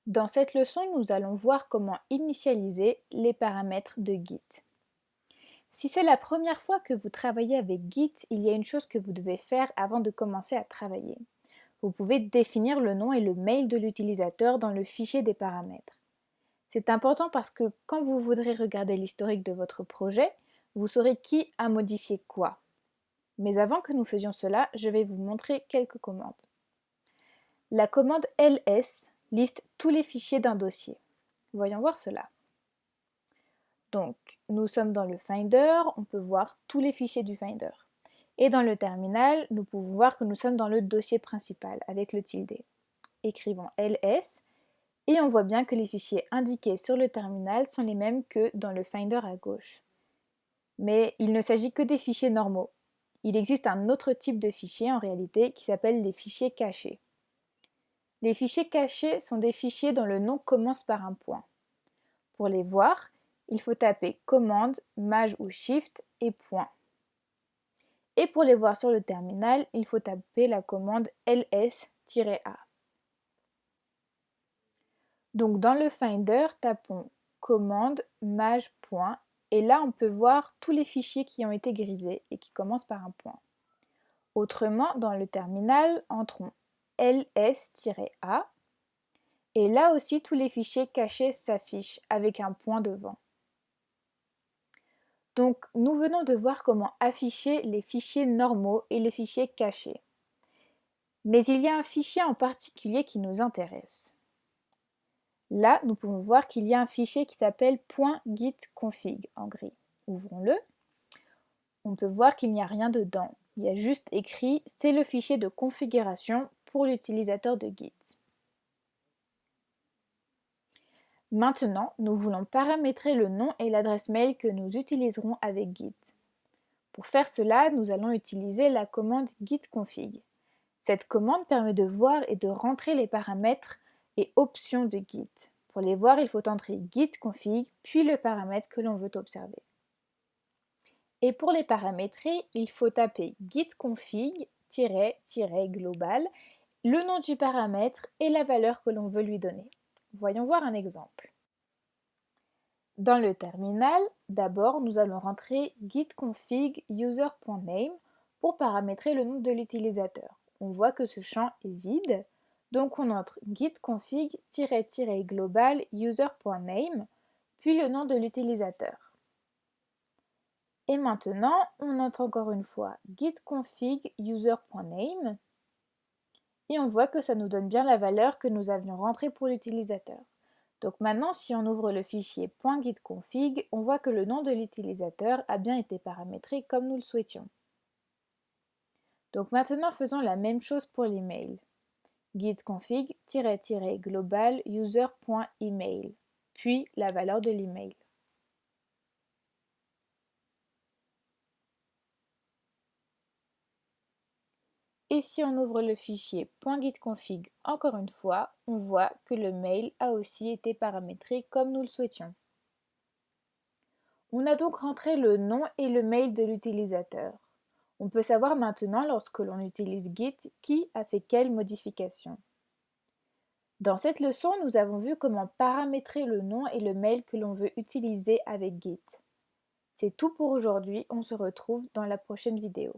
Dans cette leçon, nous allons voir comment initialiser les paramètres de Git. Si c'est la première fois que vous travaillez avec Git, il y a une chose que vous devez faire avant de commencer à travailler. Vous pouvez définir le nom et le mail de l'utilisateur dans le fichier des paramètres. C'est important parce que quand vous voudrez regarder l'historique de votre projet, vous saurez qui a modifié quoi. Mais avant que nous faisions cela, je vais vous montrer quelques commandes. La commande ls liste tous les fichiers d'un dossier. Voyons voir cela. Donc, nous sommes dans le Finder, on peut voir tous les fichiers du Finder. Et dans le terminal, nous pouvons voir que nous sommes dans le dossier principal avec le tilde. Écrivons ls et on voit bien que les fichiers indiqués sur le terminal sont les mêmes que dans le Finder à gauche. Mais il ne s'agit que des fichiers normaux. Il existe un autre type de fichier en réalité qui s'appelle les fichiers cachés. Les fichiers cachés sont des fichiers dont le nom commence par un point. Pour les voir, il faut taper commande, maj ou shift et point. Et pour les voir sur le terminal, il faut taper la commande ls-a. Donc dans le Finder, tapons commande, maj, point, et là on peut voir tous les fichiers qui ont été grisés et qui commencent par un point. Autrement, dans le terminal, entrons ls-a, et là aussi tous les fichiers cachés s'affichent avec un point devant. Donc, nous venons de voir comment afficher les fichiers normaux et les fichiers cachés. Mais il y a un fichier en particulier qui nous intéresse. Là, nous pouvons voir qu'il y a un fichier qui s'appelle .gitconfig en gris. Ouvrons-le. On peut voir qu'il n'y a rien dedans. Il y a juste écrit « c'est le fichier de configuration pour l'utilisateur de Git ». Maintenant, nous voulons paramétrer le nom et l'adresse mail que nous utiliserons avec Git. Pour faire cela, nous allons utiliser la commande gitconfig. Cette commande permet de voir et de rentrer les paramètres et options de Git. Pour les voir, il faut entrer gitconfig, puis le paramètre que l'on veut observer. Et pour les paramétrer, il faut taper gitconfig-global, le nom du paramètre et la valeur que l'on veut lui donner. Voyons voir un exemple. Dans le terminal, d'abord, nous allons rentrer gitconfig user.name pour paramétrer le nom de l'utilisateur. On voit que ce champ est vide, donc on entre gitconfig-global user.name, puis le nom de l'utilisateur. Et maintenant, on entre encore une fois gitconfig user.name, et on voit que ça nous donne bien la valeur que nous avions rentrée pour l'utilisateur. Donc maintenant, si on ouvre le fichier .gitconfig, on voit que le nom de l'utilisateur a bien été paramétré comme nous le souhaitions. Donc maintenant, faisons la même chose pour l'email. gitconfig-global user.email, puis la valeur de l'email. Et si on ouvre le fichier .gitconfig encore une fois, on voit que le mail a aussi été paramétré comme nous le souhaitions. On a donc rentré le nom et le mail de l'utilisateur. On peut savoir maintenant, lorsque l'on utilise Git, qui a fait quelle modification. Dans cette leçon, nous avons vu comment paramétrer le nom et le mail que l'on veut utiliser avec Git. C'est tout pour aujourd'hui, on se retrouve dans la prochaine vidéo.